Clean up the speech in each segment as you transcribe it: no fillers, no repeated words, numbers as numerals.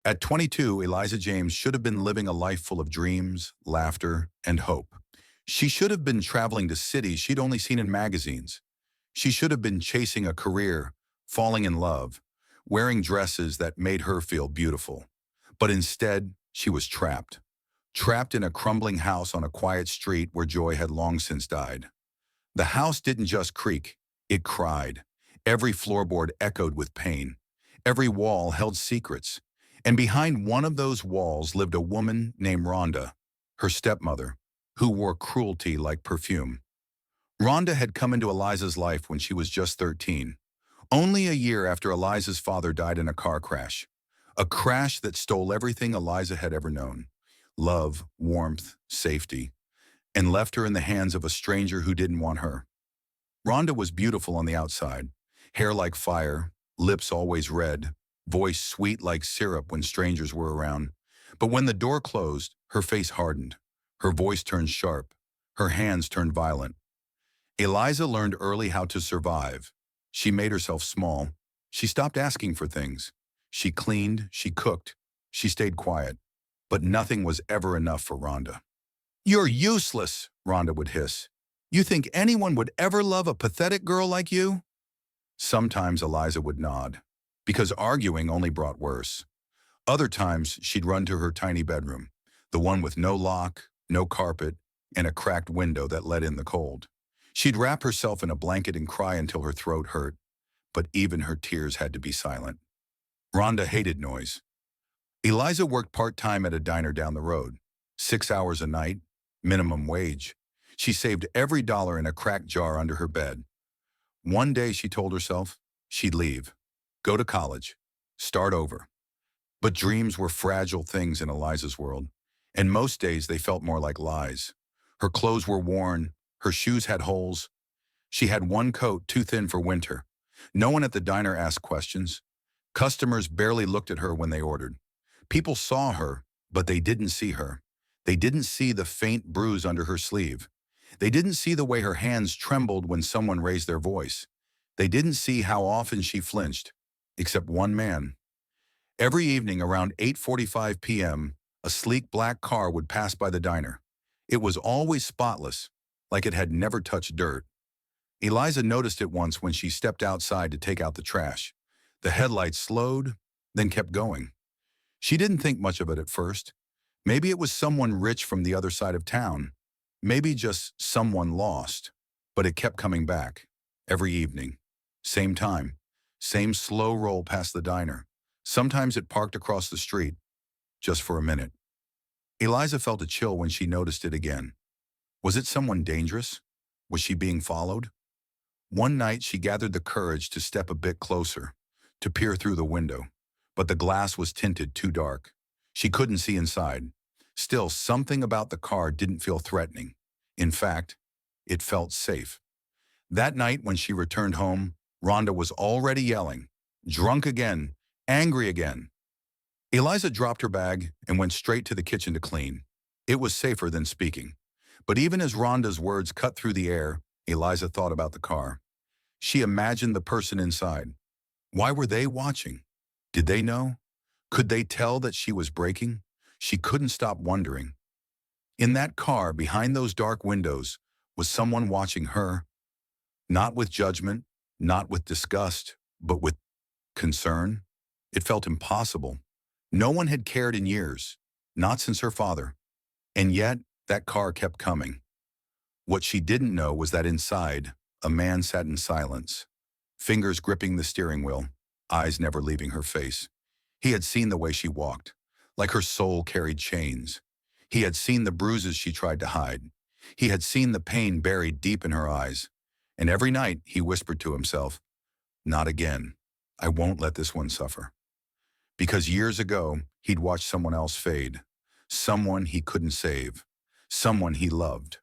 At 22, Eliza James should have been living a life full of dreams, laughter, and hope. She should have been traveling to cities she'd only seen in magazines. She should have been chasing a career, falling in love, wearing dresses that made her feel beautiful. But instead, she was trapped. Trapped in a crumbling house on a quiet street where joy had long since died. The house didn't just creak, it cried. Every floorboard echoed with pain. Every wall held secrets. And behind one of those walls lived a woman named Rhonda, her stepmother, who wore cruelty like perfume. Rhonda had come into Eliza's life when she was just 13, only a year after Eliza's father died in a car crash. A crash that stole everything Eliza had ever known: love, warmth, safety, and left her in the hands of a stranger who didn't want her. Rhonda was beautiful on the outside, hair like fire, lips always red, voice sweet like syrup when strangers were around. But when the door closed, her face hardened, her voice turned sharp, her hands turned violent. Eliza learned early how to survive. She made herself small. She stopped asking for things. She cleaned, she cooked, she stayed quiet. But nothing was ever enough for Rhonda. "You're useless," Rhonda would hiss. "You think anyone would ever love a pathetic girl like you?" Sometimes Eliza would nod, because arguing only brought worse. Other times she'd run to her tiny bedroom, the one with no lock, no carpet, and a cracked window that let in the cold. She'd wrap herself in a blanket and cry until her throat hurt, but even her tears had to be silent. Rhonda hated noise. Eliza worked part-time at a diner down the road, 6 hours a night, minimum wage. She saved every dollar in a cracked jar under her bed. One day, she told herself, she'd leave, go to college, start over. But dreams were fragile things in Eliza's world, and most days they felt more like lies. Her clothes were worn, her shoes had holes. She had one coat too thin for winter. No one at the diner asked questions. Customers barely looked at her when they ordered. People saw her, but they didn't see her. They didn't see the faint bruise under her sleeve. They didn't see the way her hands trembled when someone raised their voice. They didn't see how often she flinched, except one man. Every evening around 8:45 p.m., a sleek black car would pass by the diner. It was always spotless, like it had never touched dirt. Eliza noticed it once when she stepped outside to take out the trash. The headlights slowed, then kept going. She didn't think much of it at first. Maybe it was someone rich from the other side of town. Maybe just someone lost. But it kept coming back, every evening. Same time, same slow roll past the diner. Sometimes it parked across the street, just for a minute. Eliza felt a chill when she noticed it again. Was it someone dangerous? Was she being followed? One night she gathered the courage to step a bit closer, to peer through the window, but the glass was tinted too dark. She couldn't see inside. Still, something about the car didn't feel threatening. In fact, it felt safe. That night when she returned home, Rhonda was already yelling, drunk again, angry again. Eliza dropped her bag and went straight to the kitchen to clean. It was safer than speaking. But even as Rhonda's words cut through the air, Eliza thought about the car. She imagined the person inside. Why were they watching? Did they know? Could they tell that she was breaking? She couldn't stop wondering. In that car, behind those dark windows, was someone watching her. Not with judgment, not with disgust, but with concern. It felt impossible. No one had cared in years, not since her father. And yet, that car kept coming. What she didn't know was that inside, a man sat in silence, fingers gripping the steering wheel, eyes never leaving her face. He had seen the way she walked, like her soul carried chains. He had seen the bruises she tried to hide. He had seen the pain buried deep in her eyes. And every night, he whispered to himself, "Not again. I won't let this one suffer." Because years ago, he'd watched someone else fade, someone he couldn't save, someone he loved.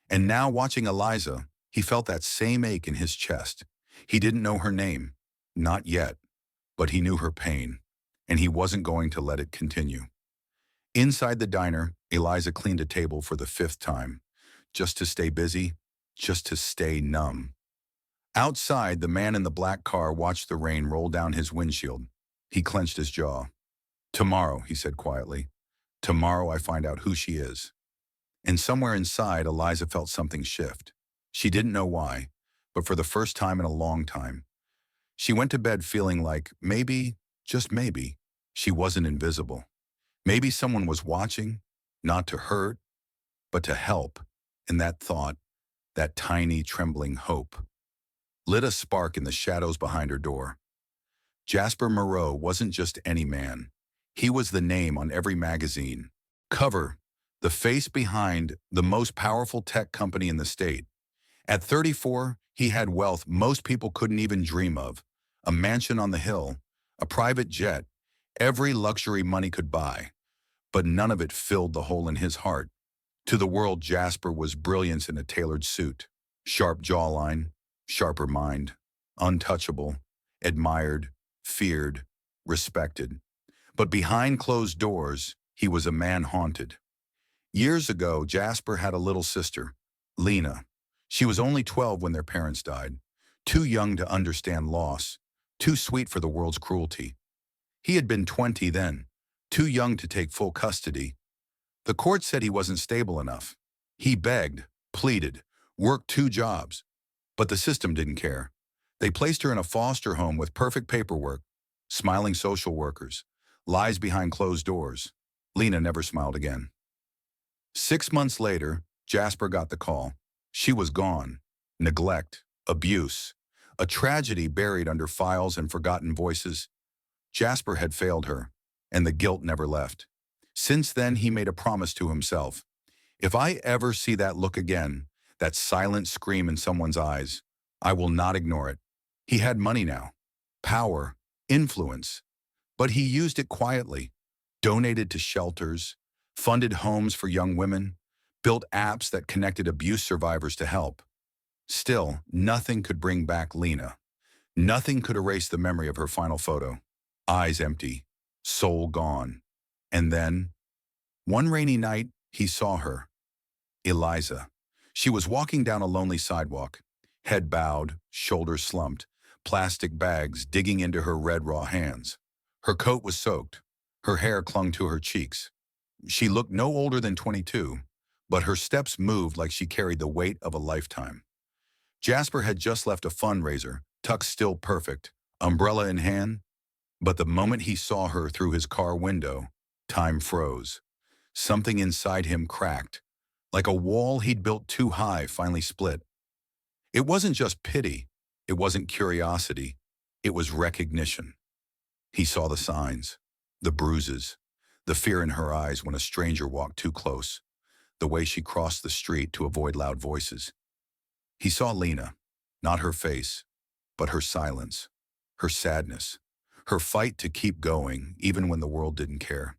And now, watching Eliza, he felt that same ache in his chest. He didn't know her name, not yet, but he knew her pain, and he wasn't going to let it continue. Inside the diner, Eliza cleaned a table for the 5th time, just to stay busy, just to stay numb. Outside, the man in the black car watched the rain roll down his windshield. He clenched his jaw. Tomorrow, he said quietly. Tomorrow I find out who she is. And somewhere inside, Eliza felt something shift. She didn't know why, but for the first time in a long time, she went to bed feeling like maybe, just maybe, she wasn't invisible. Maybe someone was watching, not to hurt, but to help. And that thought, that tiny, trembling hope, lit a spark in the shadows behind her door. Jasper Moreau wasn't just any man. He was the name on every magazine cover, the face behind the most powerful tech company in the state. At 34, he had wealth most people couldn't even dream of. A mansion on the hill, a private jet, every luxury money could buy. But none of it filled the hole in his heart. To the world, Jasper was brilliance in a tailored suit. Sharp jawline, sharper mind, untouchable, admired, feared, respected. But behind closed doors, he was a man haunted. Years ago, Jasper had a little sister, Lena. She was only 12 when their parents died, too young to understand loss, too sweet for the world's cruelty. He had been 20 then, too young to take full custody. The court said he wasn't stable enough. He begged, pleaded, worked 2 jobs. But the system didn't care. They placed her in a foster home with perfect paperwork, smiling social workers, lies behind closed doors. Lena never smiled again. 6 months later, Jasper got the call. She was gone. Neglect, abuse, a tragedy buried under files and forgotten voices. Jasper had failed her, and the guilt never left. Since then, he made a promise to himself. If I ever see that look again, that silent scream in someone's eyes, I will not ignore it. He had money now, power, influence, but he used it quietly, donated to shelters, funded homes for young women, built apps that connected abuse survivors to help. Still, nothing could bring back Lena. Nothing could erase the memory of her final photo. Eyes empty, soul gone. And then, one rainy night, he saw her. Eliza. She was walking down a lonely sidewalk, head bowed, shoulders slumped, plastic bags digging into her red raw hands. Her coat was soaked. Her hair clung to her cheeks. She looked no older than 22, but her steps moved like she carried the weight of a lifetime. Jasper had just left a fundraiser, tucked still perfect, umbrella in hand, but the moment he saw her through his car window, time froze. Something inside him cracked, like a wall he'd built too high finally split. It wasn't just pity, it wasn't curiosity, it was recognition. He saw the signs, the bruises, the fear in her eyes when a stranger walked too close, the way she crossed the street to avoid loud voices. He saw Lena, not her face, but her silence, her sadness, her fight to keep going even when the world didn't care.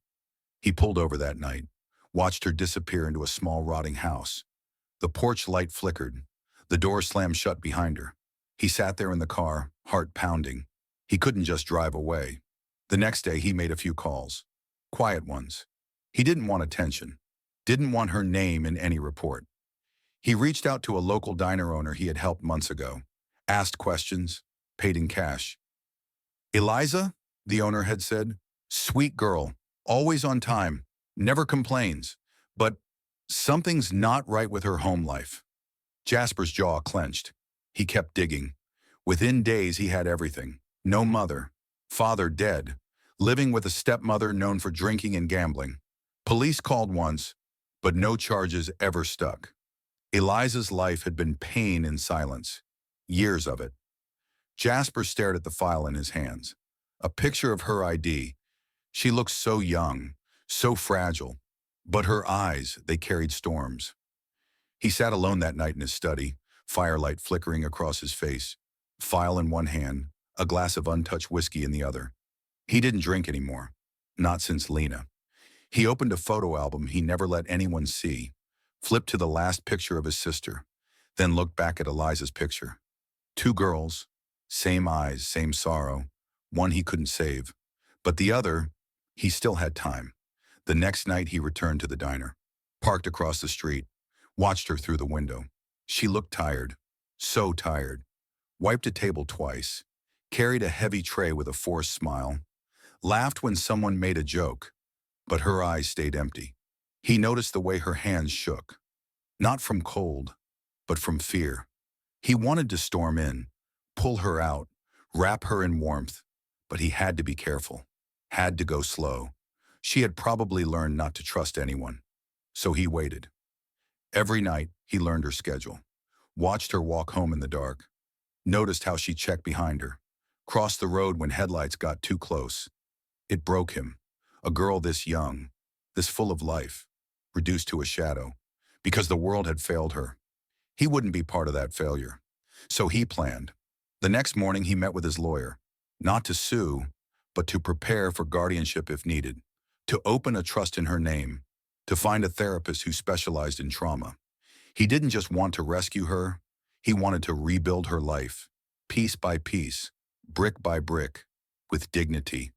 He pulled over that night, watched her disappear into a small rotting house. The porch light flickered. The door slammed shut behind her. He sat there in the car, heart pounding. He couldn't just drive away. The next day he made a few calls. Quiet ones. He didn't want attention. Didn't want her name in any report. He reached out to a local diner owner he had helped months ago. Asked questions, paid in cash. Eliza, the owner had said, sweet girl, always on time, never complains, but something's not right with her home life. Jasper's jaw clenched. He kept digging. Within days he had everything. No mother, father dead, living with a stepmother known for drinking and gambling. Police called once, but no charges ever stuck. Eliza's life had been pain in silence. Years of it. Jasper stared at the file in his hands. A picture of her ID. She looked so young, so fragile, but her eyes, they carried storms. He sat alone that night in his study, firelight flickering across his face, file in one hand, a glass of untouched whiskey in the other. He didn't drink anymore, not since Lena. He opened a photo album he never let anyone see, flipped to the last picture of his sister, then looked back at Eliza's picture. 2 girls, same eyes, same sorrow, one he couldn't save. But the other, he still had time. The next night he returned to the diner, parked across the street, watched her through the window. She looked tired, so tired. Wiped a table twice, carried a heavy tray with a forced smile. laughed when someone made a joke, but her eyes stayed empty. He noticed the way her hands shook, not from cold, but from fear. He wanted to storm in, pull her out, wrap her in warmth, but he had to be careful, had to go slow. She had probably learned not to trust anyone, so he waited. Every night, he learned her schedule, watched her walk home in the dark, noticed how she checked behind her, crossed the road when headlights got too close. It broke him. A girl this young, this full of life, reduced to a shadow, because the world had failed her. He wouldn't be part of that failure. So he planned. The next morning he met with his lawyer, not to sue, but to prepare for guardianship if needed, to open a trust in her name, to find a therapist who specialized in trauma. He didn't just want to rescue her, he wanted to rebuild her life, piece by piece, brick by brick, with dignity,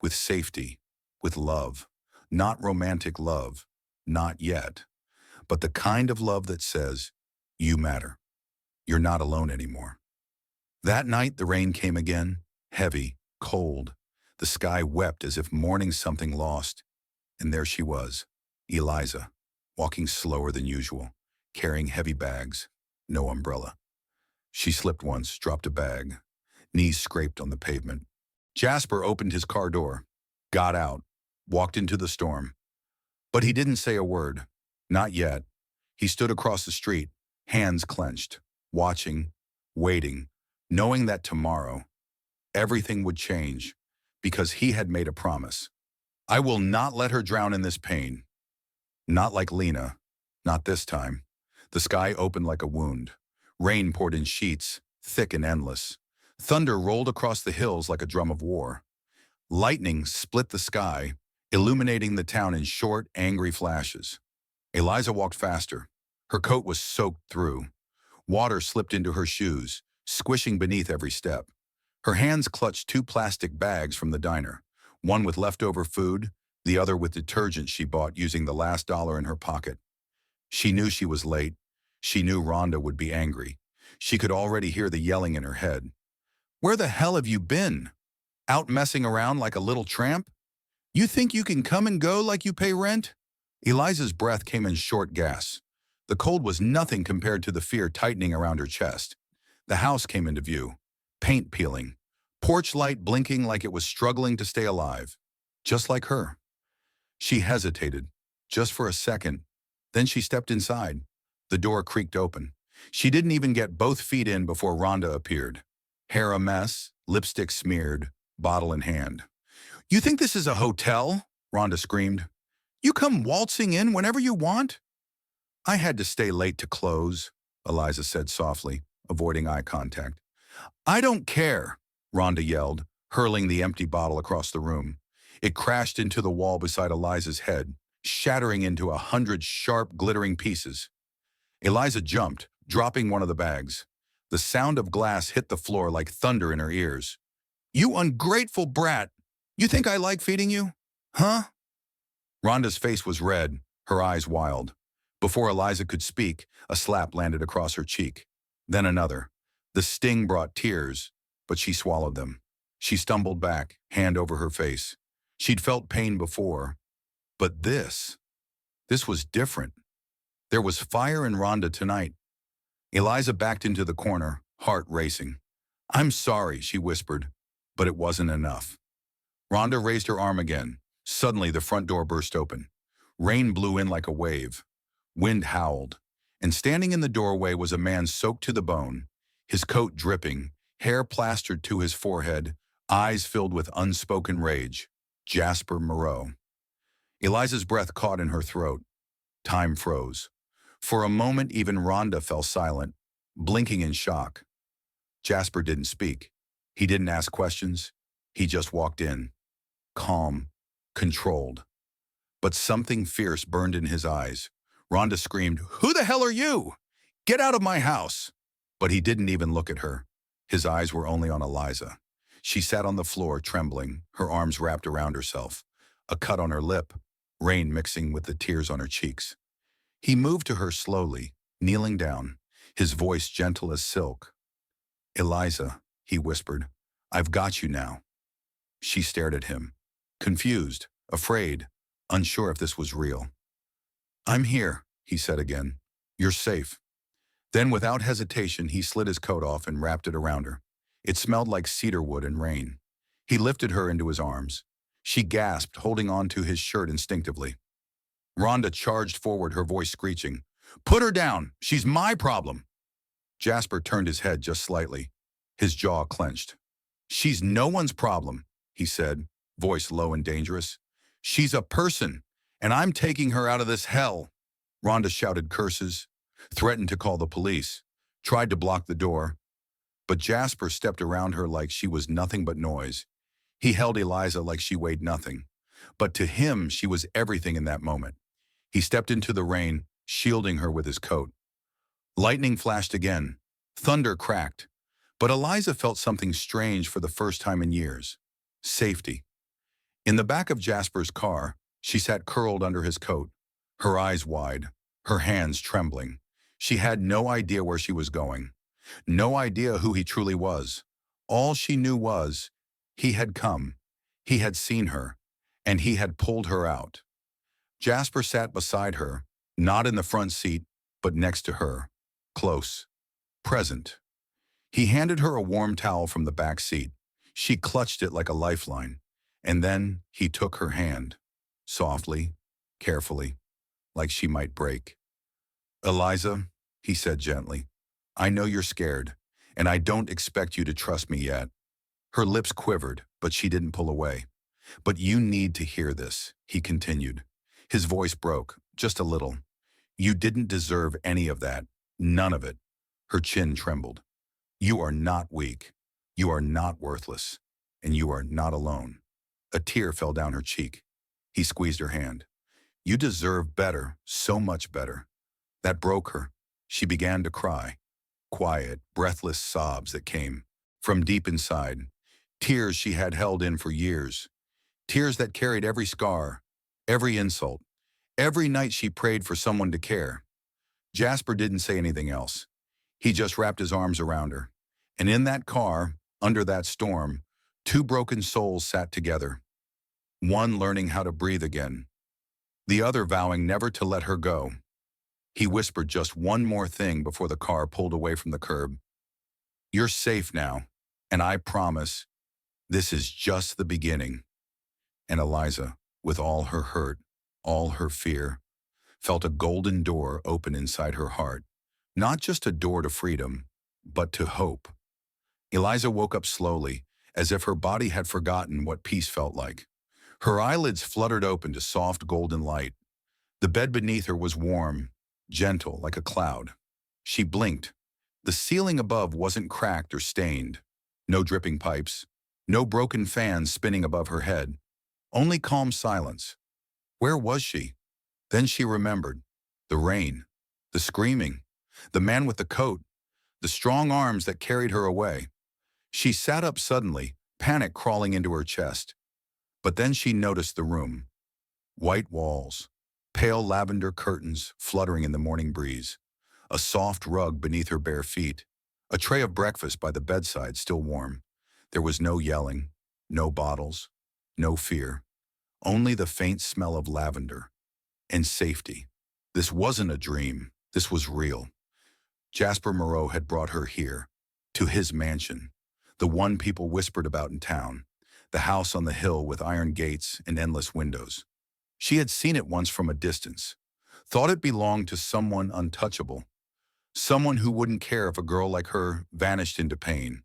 with safety, with love. Not romantic love, not yet, but the kind of love that says, you matter. You're not alone anymore. That night the rain came again, heavy, cold. The sky wept as if mourning something lost. And there she was, Eliza, walking slower than usual, carrying heavy bags, no umbrella. She slipped once, dropped a bag. Knees scraped on the pavement. Jasper opened his car door, got out, walked into the storm. But he didn't say a word. Not yet. He stood across the street, hands clenched, watching, waiting, knowing that tomorrow, everything would change, because he had made a promise. I will not let her drown in this pain. Not like Lena. Not this time. The sky opened like a wound. Rain poured in sheets, thick and endless. Thunder rolled across the hills like a drum of war. Lightning split the sky, illuminating the town in short, angry flashes. Eliza walked faster. Her coat was soaked through. Water slipped into her shoes, squishing beneath every step. Her hands clutched two plastic bags from the diner, one with leftover food, the other with detergent she bought using the last dollar in her pocket. She knew she was late. She knew Rhonda would be angry. She could already hear the yelling in her head. Where the hell have you been? Out messing around like a little tramp? You think you can come and go like you pay rent? Eliza's breath came in short gasps. The cold was nothing compared to the fear tightening around her chest. The house came into view, paint peeling, porch light blinking like it was struggling to stay alive, just like her. She hesitated, just for a second. Then she stepped inside. The door creaked open. She didn't even get both feet in before Rhonda appeared. Hair a mess, lipstick smeared, bottle in hand. You think this is a hotel? Rhonda screamed. You come waltzing in whenever you want? I had to stay late to close, Eliza said softly, avoiding eye contact. I don't care, Rhonda yelled, hurling the empty bottle across the room. It crashed into the wall beside Eliza's head, shattering into 100 sharp, glittering pieces. Eliza jumped, dropping one of the bags. The sound of glass hit the floor like thunder in her ears. You ungrateful brat! You think I like feeding you? Huh? Rhonda's face was red, her eyes wild. Before Eliza could speak, a slap landed across her cheek. Then another. The sting brought tears, but she swallowed them. She stumbled back, hand over her face. She'd felt pain before, but this was different. There was fire in Rhonda tonight. Eliza backed into the corner, heart racing. I'm sorry, she whispered, but it wasn't enough. Rhonda raised her arm again. Suddenly, the front door burst open. Rain blew in like a wave. Wind howled. And standing in the doorway was a man soaked to the bone, his coat dripping, hair plastered to his forehead, eyes filled with unspoken rage. Jasper Moreau. Eliza's breath caught in her throat. Time froze. For a moment, even Rhonda fell silent, blinking in shock. Jasper didn't speak. He didn't ask questions. He just walked in. Calm, controlled. But something fierce burned in his eyes. Rhonda screamed, Who the hell are you? Get out of my house! But he didn't even look at her. His eyes were only on Eliza. She sat on the floor, trembling, her arms wrapped around herself. A cut on her lip, rain mixing with the tears on her cheeks. He moved to her slowly, kneeling down, his voice gentle as silk. Eliza, he whispered, I've got you now. She stared at him, confused, afraid, unsure if this was real. "I'm here," he said again. "You're safe." Then, without hesitation, he slid his coat off and wrapped it around her. It smelled like cedar wood and rain. He lifted her into his arms. She gasped, holding on to his shirt instinctively. Rhonda charged forward, her voice screeching. "Put her down! She's my problem!" Jasper turned his head just slightly. His jaw clenched. "She's no one's problem," he said, voice low and dangerous. "She's a person, and I'm taking her out of this hell." Rhonda shouted curses, threatened to call the police, tried to block the door, but Jasper stepped around her like she was nothing but noise. He held Eliza like she weighed nothing, but to him she was everything in that moment. He stepped into the rain, shielding her with his coat. Lightning flashed again. Thunder cracked. But Eliza felt something strange for the first time in years. Safety. In the back of Jasper's car, she sat curled under his coat, her eyes wide, her hands trembling. She had no idea where she was going, no idea who he truly was. All she knew was he had come, he had seen her, and he had pulled her out. Jasper sat beside her, not in the front seat, but next to her, close, present. He handed her a warm towel from the back seat. She clutched it like a lifeline, and then he took her hand, softly, carefully, like she might break. "Eliza," he said gently, "I know you're scared, and I don't expect you to trust me yet." Her lips quivered, but she didn't pull away. "But you need to hear this," he continued. His voice broke, just a little. "You didn't deserve any of that, none of it." Her chin trembled. "You are not weak. You are not worthless. And you are not alone." A tear fell down her cheek. He squeezed her hand. "You deserve better, so much better." That broke her. She began to cry. Quiet, breathless sobs that came from deep inside. Tears she had held in for years. Tears that carried every scar, every insult, every night she prayed for someone to care. Jasper didn't say anything else. He just wrapped his arms around her. And in that car, under that storm, two broken souls sat together. One learning how to breathe again, the other vowing never to let her go. He whispered just one more thing before the car pulled away from the curb. "You're safe now, and I promise this is just the beginning." And Eliza, with all her hurt, all her fear, felt a golden door open inside her heart. Not just a door to freedom, but to hope. Eliza woke up slowly, as if her body had forgotten what peace felt like. Her eyelids fluttered open to soft golden light. The bed beneath her was warm, gentle like a cloud. She blinked. The ceiling above wasn't cracked or stained. No dripping pipes. No broken fans spinning above her head. Only calm silence. Where was she? Then she remembered. The rain. The screaming. The man with the coat. The strong arms that carried her away. She sat up suddenly, panic crawling into her chest. But then she noticed the room. White walls. Pale lavender curtains fluttering in the morning breeze. A soft rug beneath her bare feet. A tray of breakfast by the bedside, still warm. There was no yelling, no bottles, no fear. Only the faint smell of lavender. And safety. This wasn't a dream. This was real. Jasper Moreau had brought her here, to his mansion. The one people whispered about in town. The house on the hill with iron gates and endless windows. She had seen it once from a distance. Thought it belonged to someone untouchable. Someone who wouldn't care if a girl like her vanished into pain.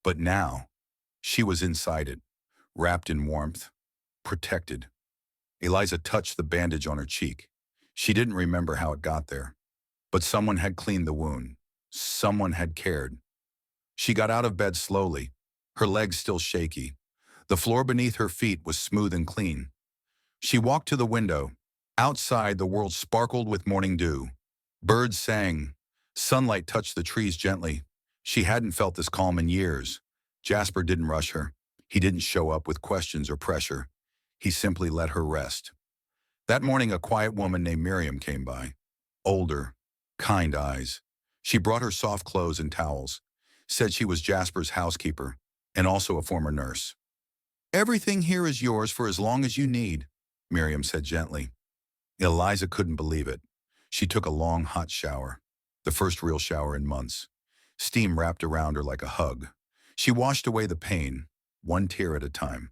But now, she was inside it, wrapped in warmth, protected. Eliza touched the bandage on her cheek. She didn't remember how it got there. But someone had cleaned the wound. Someone had cared. She got out of bed slowly, her legs still shaky. The floor beneath her feet was smooth and clean. She walked to the window. Outside, the world sparkled with morning dew. Birds sang. Sunlight touched the trees gently. She hadn't felt this calm in years. Jasper didn't rush her. He didn't show up with questions or pressure. He simply let her rest. That morning, a quiet woman named Miriam came by. Older, kind eyes. She brought her soft clothes and towels. Said she was Jasper's housekeeper and also a former nurse. Everything here is yours for as long as you need, Miriam said gently. Eliza couldn't believe it. She took a long, hot shower, the first real shower in months. Steam wrapped around her like a hug. She washed away the pain, one tear at a time.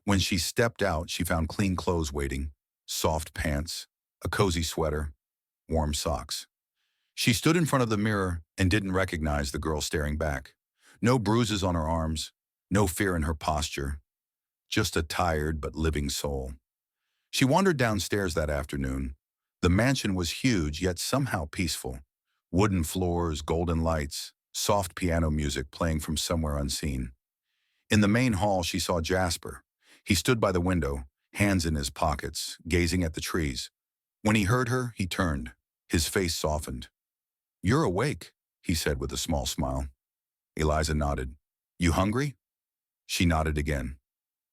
When she stepped out, she found clean clothes waiting, soft pants, a cozy sweater, warm socks. She stood in front of the mirror and didn't recognize the girl staring back. No bruises on her arms, no fear in her posture, just a tired but living soul. She wandered downstairs that afternoon. The mansion was huge yet somehow peaceful. Wooden floors, golden lights, soft piano music playing from somewhere unseen. In the main hall, she saw Jasper. He stood by the window, hands in his pockets, gazing at the trees. When he heard her, he turned. His face softened. "You're awake," he said with a small smile. Eliza nodded. "You hungry?" She nodded again.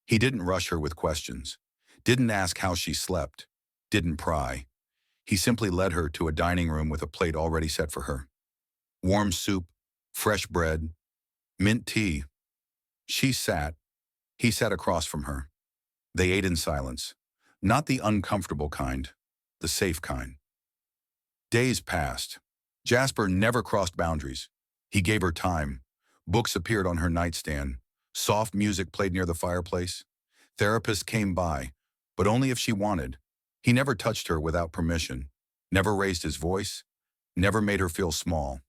He didn't rush her with questions, didn't ask how she slept, didn't pry. He simply led her to a dining room with a plate already set for her. Warm soup, fresh bread, mint tea. She sat. He sat across from her. They ate in silence, not the uncomfortable kind, the safe kind. Days passed. Jasper never crossed boundaries. He gave her time. Books appeared on her nightstand. Soft music played near the fireplace. Therapists came by, but only if she wanted. He never touched her without permission, never raised his voice, never made her feel small.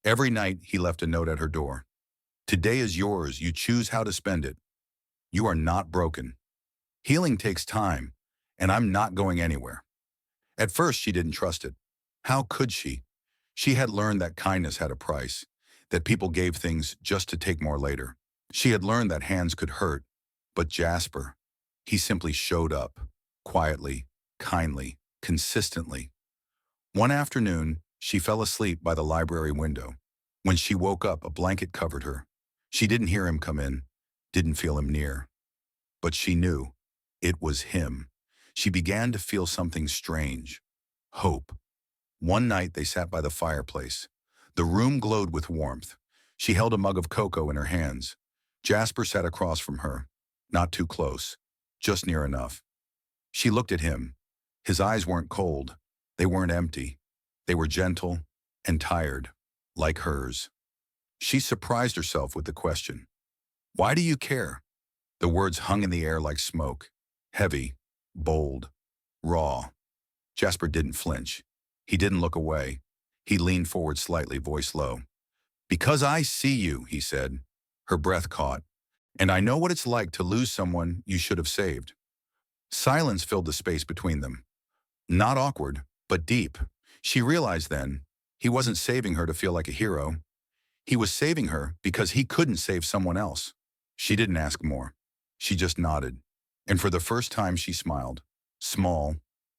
Every night, he left a note at her door. "Today is yours. You choose how to spend it. You are not broken. Healing takes time, and I'm not going anywhere." At first, she didn't trust it. How could she? She had learned that kindness had a price, that people gave things just to take more later. She had learned that hands could hurt, but Jasper, he simply showed up, quietly, kindly, consistently. One afternoon, she fell asleep by the library window. When she woke up, a blanket covered her. She didn't hear him come in, didn't feel him near. But she knew it was him. She began to feel something strange. Hope. One night they sat by the fireplace. The room glowed with warmth. She held a mug of cocoa in her hands. Jasper sat across from her, not too close, just near enough. She looked at him. His eyes weren't cold. They weren't empty. They were gentle and tired, like hers. She surprised herself with the question, "Why do you care?" The words hung in the air like smoke, heavy, bold, raw. Jasper didn't flinch. He didn't look away. He leaned forward slightly, voice low. "Because I see you," he said. Her breath caught. "And I know what it's like to lose someone you should have saved." Silence filled the space between them. Not awkward, but deep. She realized then, he wasn't saving her to feel like a hero. He was saving her because he couldn't save someone else. She didn't ask more. She just nodded. And for the first time she smiled. Small,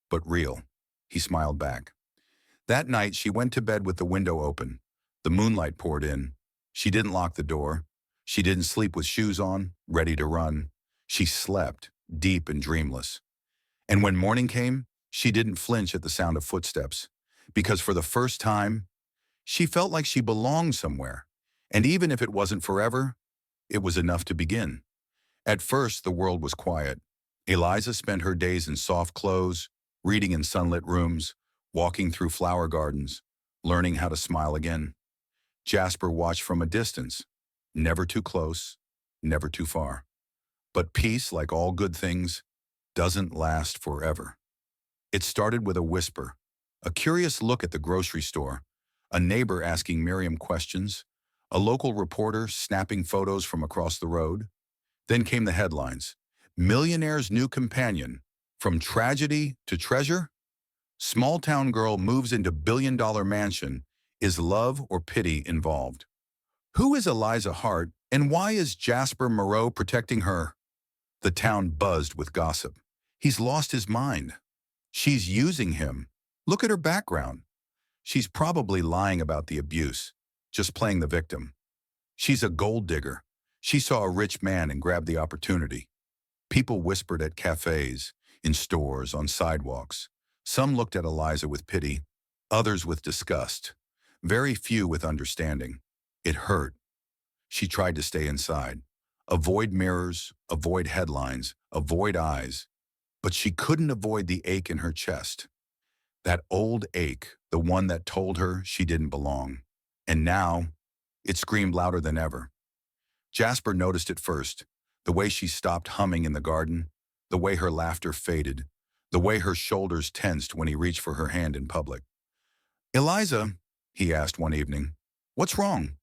but real. He smiled back. That night she went to bed with the window open. The moonlight poured in. She didn't lock the door. She didn't sleep with shoes on, ready to run. She slept, deep and dreamless. And when morning came, she didn't flinch at the sound of footsteps, because for the first time, she felt like she belonged somewhere. And even if it wasn't forever, it was enough to begin. At first, the world was quiet. Eliza spent her days in soft clothes, reading in sunlit rooms, walking through flower gardens, learning how to smile again. Jasper watched from a distance, never too close, never too far. But peace, like all good things, doesn't last forever. It started with a whisper, a curious look at the grocery store, a neighbor asking Miriam questions, a local reporter snapping photos from across the road. Then came the headlines. Millionaire's new companion, from tragedy to treasure? Small-town girl moves into billion-dollar mansion. Is love or pity involved? Who is Eliza Hart, and why is Jasper Moreau protecting her? The town buzzed with gossip. He's lost his mind. She's using him. Look at her background. She's probably lying about the abuse, just playing the victim. She's a gold digger. She saw a rich man and grabbed the opportunity. People whispered at cafes, in stores, on sidewalks. Some looked at Eliza with pity, others with disgust, very few with understanding. It hurt. She tried to stay inside. Avoid mirrors, avoid headlines, avoid eyes. But she couldn't avoid the ache in her chest. That old ache, the one that told her she didn't belong. And now, it screamed louder than ever. Jasper noticed it first, the way she stopped humming in the garden, the way her laughter faded, the way her shoulders tensed when he reached for her hand in public. "Eliza," he asked one evening, "what's wrong?"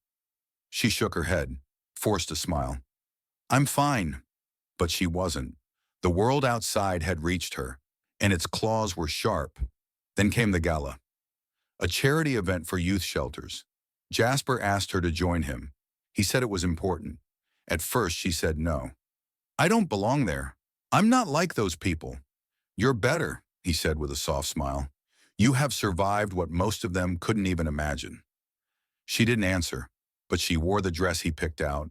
She shook her head, forced a smile. "I'm fine." But she wasn't. The world outside had reached her, and its claws were sharp. Then came the gala, a charity event for youth shelters. Jasper asked her to join him. He said it was important. At first, she said no. "I don't belong there. I'm not like those people." "You're better," he said with a soft smile. "You have survived what most of them couldn't even imagine." She didn't answer, but she wore the dress he picked out.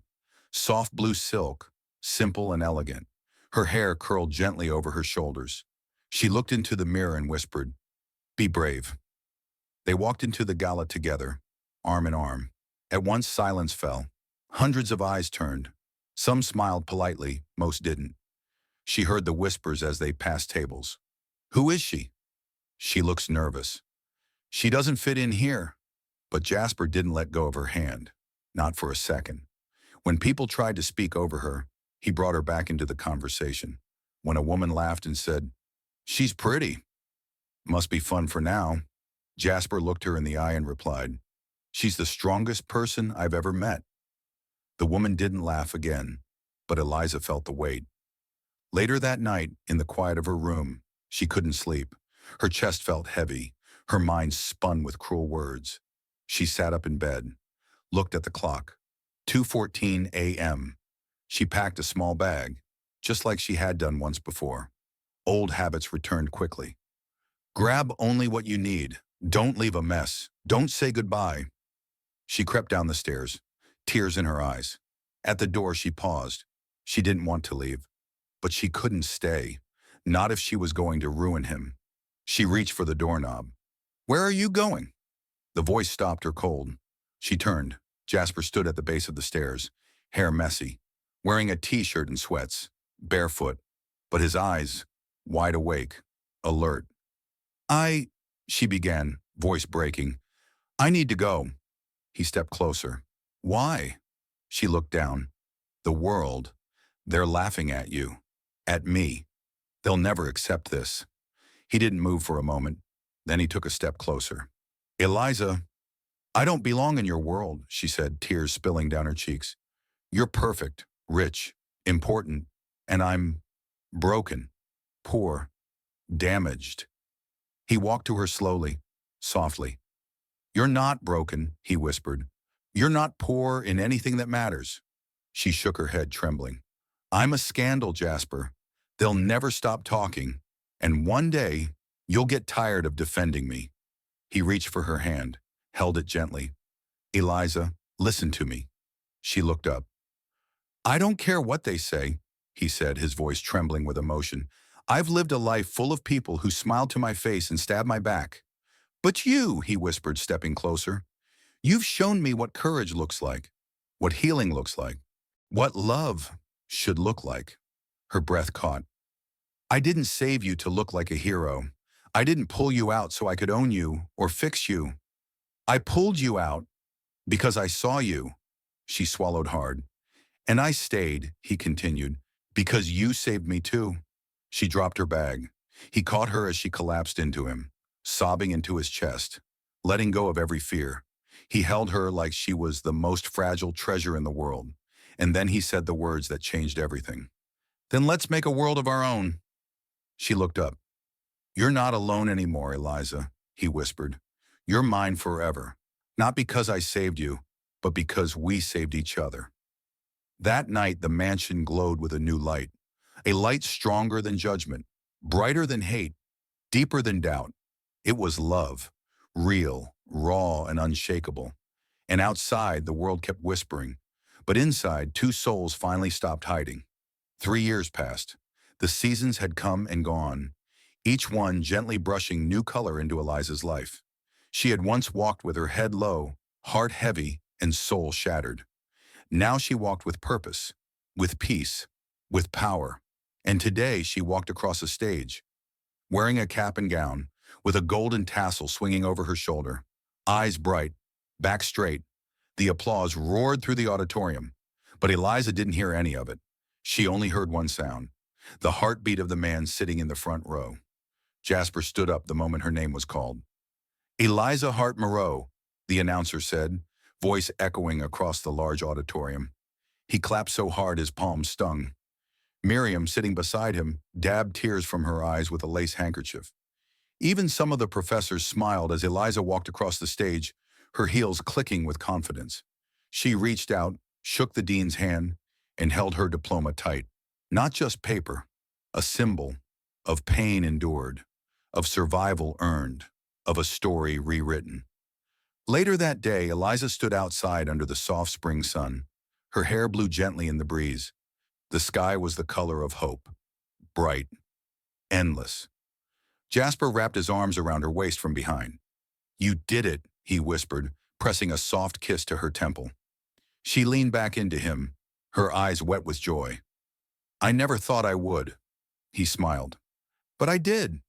Soft blue silk, simple and elegant. Her hair curled gently over her shoulders. She looked into the mirror and whispered, "Be brave." They walked into the gala together, arm in arm. At once silence fell. Hundreds of eyes turned. Some smiled politely, most didn't. She heard the whispers as they passed tables. "Who is she?" "She looks nervous." "She doesn't fit in here." But Jasper didn't let go of her hand, not for a second. When people tried to speak over her, he brought her back into the conversation. When a woman laughed and said, "She's pretty. Must be fun for now," Jasper looked her in the eye and replied, "She's the strongest person I've ever met." The woman didn't laugh again, but Eliza felt the weight. Later that night, in the quiet of her room, she couldn't sleep. Her chest felt heavy. Her mind spun with cruel words. She sat up in bed, looked at the clock. 2:14 a.m. She packed a small bag, just like she had done once before. Old habits returned quickly. "Grab only what you need. Don't leave a mess. Don't say goodbye." She crept down the stairs, tears in her eyes. At the door, she paused. She didn't want to leave, but she couldn't stay, not if she was going to ruin him. She reached for the doorknob. "Where are you going?" The voice stopped her cold. She turned. Jasper stood at the base of the stairs, hair messy, wearing a t-shirt and sweats, barefoot, but his eyes wide awake, alert. She began, voice breaking. "I need to go." He stepped closer. "Why?" She looked down. "The world. They're laughing at you. At me. They'll never accept this." He didn't move for a moment. Then he took a step closer. "Eliza, I don't belong in your world," she said, tears spilling down her cheeks. "You're perfect, rich, important, and I'm broken, poor, damaged." He walked to her slowly, softly. "You're not broken," he whispered. "You're not poor in anything that matters." She shook her head, trembling. "I'm a scandal, Jasper. They'll never stop talking, and one day you'll get tired of defending me." He reached for her hand, held it gently. "Eliza, listen to me." She looked up. "I don't care what they say," he said, his voice trembling with emotion. "I've lived a life full of people who smiled to my face and stabbed my back. But you," he whispered, stepping closer, "you've shown me what courage looks like, what healing looks like, what love should look like." Her breath caught. "I didn't save you to look like a hero. I didn't pull you out so I could own you or fix you. I pulled you out because I saw you." She swallowed hard. "And I stayed," he continued, "because you saved me too." She dropped her bag. He caught her as she collapsed into him, sobbing into his chest, letting go of every fear. He held her like she was the most fragile treasure in the world. And then he said the words that changed everything. "Then let's make a world of our own." She looked up. "You're not alone anymore, Eliza," he whispered. "You're mine forever. Not because I saved you, but because we saved each other." That night, the mansion glowed with a new light, a light stronger than judgment, brighter than hate, deeper than doubt. It was love, real, raw, and unshakable. And outside, the world kept whispering. But inside, two souls finally stopped hiding. 3 years passed. The seasons had come and gone, each one gently brushing new color into Eliza's life. She had once walked with her head low, heart heavy, and soul shattered. Now she walked with purpose, with peace, with power. And today she walked across a stage, wearing a cap and gown, with a golden tassel swinging over her shoulder. Eyes bright, back straight, the applause roared through the auditorium. But Eliza didn't hear any of it. She only heard one sound, the heartbeat of the man sitting in the front row. Jasper stood up the moment her name was called. Eliza Hart Moreau, the announcer said, voice echoing across the large auditorium. He clapped so hard his palms stung. Miriam, sitting beside him, dabbed tears from her eyes with a lace handkerchief. Even some of the professors smiled as Eliza walked across the stage, her heels clicking with confidence. She reached out, shook the dean's hand, and held her diploma tight. Not just paper, a symbol of pain endured, of survival earned, of a story rewritten. Later that day, Eliza stood outside under the soft spring sun. Her hair blew gently in the breeze. The sky was the color of hope, bright, endless. Jasper wrapped his arms around her waist from behind. You did it, he whispered, pressing a soft kiss to her temple. She leaned back into him, her eyes wet with joy. I never thought I would, he smiled. But I did.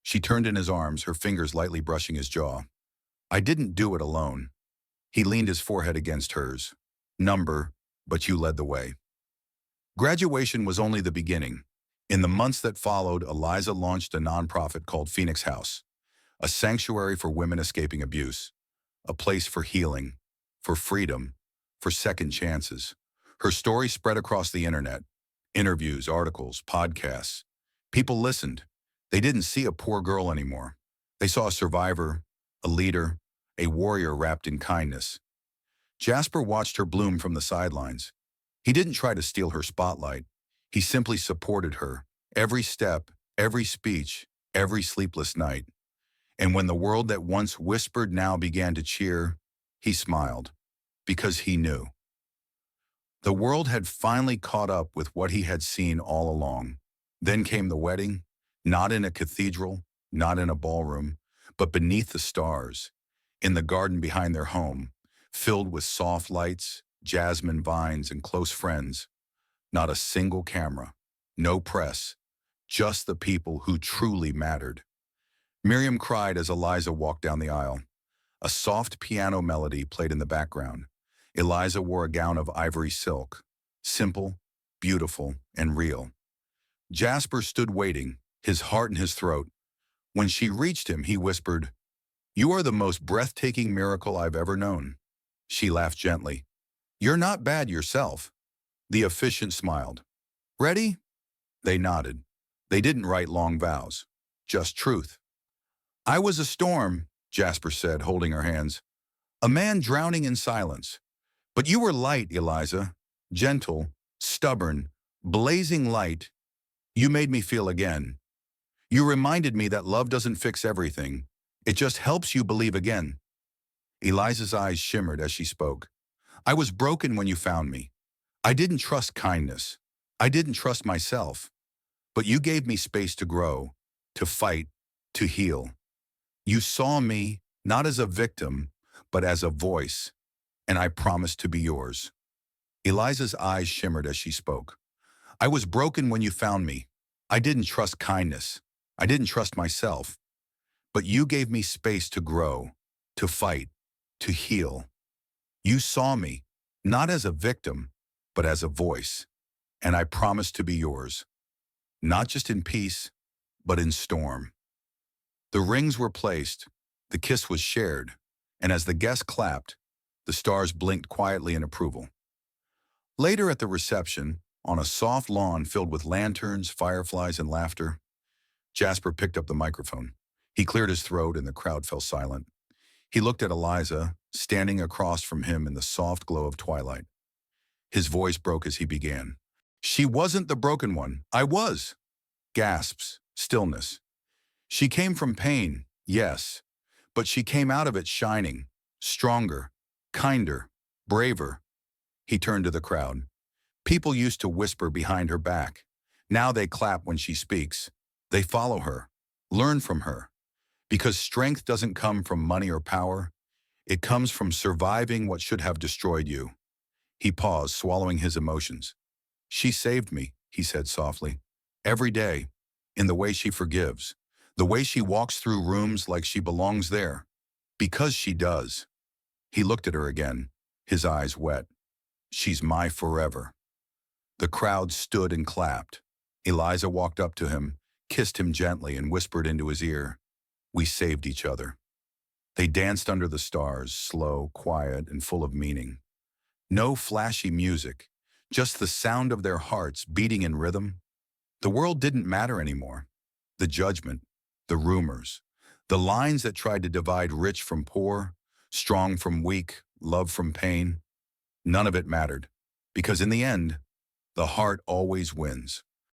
She turned in his arms, her fingers lightly brushing his jaw. I didn't do it alone. He leaned his forehead against hers. Number, but you led the way. Graduation was only the beginning. In the months that followed, Eliza launched a nonprofit called Phoenix House, a sanctuary for women escaping abuse, a place for healing, for freedom, for second chances. Her story spread across the internet. Interviews, articles, podcasts. People listened. They didn't see a poor girl anymore. They saw a survivor, a leader, a warrior wrapped in kindness. Jasper watched her bloom from the sidelines. He didn't try to steal her spotlight. He simply supported her, every step, every speech, every sleepless night. And when the world that once whispered now began to cheer, he smiled, because he knew. The world had finally caught up with what he had seen all along. Then came the wedding, not in a cathedral, not in a ballroom, but beneath the stars, in the garden behind their home, filled with soft lights, jasmine vines, and close friends. Not a single camera, no press, just the people who truly mattered. Miriam cried as Eliza walked down the aisle. A soft piano melody played in the background. Eliza wore a gown of ivory silk, simple, beautiful, and real. Jasper stood waiting, his heart in his throat. When she reached him, he whispered, You are the most breathtaking miracle I've ever known. She laughed gently. You're not bad yourself. The officiant smiled. Ready? They nodded. They didn't write long vows, just truth. I was a storm, Jasper said, holding her hands. A man drowning in silence. But you were light, Eliza. Gentle, stubborn, blazing light. You made me feel again. You reminded me that love doesn't fix everything. It just helps you believe again. Eliza's eyes shimmered as she spoke. I was broken when you found me. I didn't trust kindness. I didn't trust myself. But you gave me space to grow, to fight, to heal. You saw me not as a victim, but as a voice, and I promised to be yours. Eliza's eyes shimmered as she spoke. I was broken when you found me. I didn't trust kindness. I didn't trust myself. But you gave me space to grow, to fight, to heal. You saw me, not as a victim, but as a voice, and I promised to be yours, not just in peace, but in storm. The rings were placed, the kiss was shared, and as the guests clapped, the stars blinked quietly in approval. Later at the reception, on a soft lawn filled with lanterns, fireflies, and laughter, Jasper picked up the microphone. He cleared his throat and the crowd fell silent. He looked at Eliza, standing across from him in the soft glow of twilight. His voice broke as he began. She wasn't the broken one. I was. Gasps, stillness. She came from pain, yes, but she came out of it shining, stronger, kinder, braver. He turned to the crowd. People used to whisper behind her back. Now they clap when she speaks. They follow her, learn from her. Because strength doesn't come from money or power. It comes from surviving what should have destroyed you. He paused, swallowing his emotions. She saved me, he said softly. Every day, in the way she forgives, the way she walks through rooms like she belongs there. Because she does. He looked at her again, his eyes wet. She's my forever. The crowd stood and clapped. Eliza walked up to him, kissed him gently, and whispered into his ear, "We saved each other." They danced under the stars, slow, quiet, and full of meaning. No flashy music, just the sound of their hearts beating in rhythm. The world didn't matter anymore. The judgment, the rumors, the lines that tried to divide rich from poor, strong from weak, love from pain, none of it mattered. Because in the end, the heart always wins.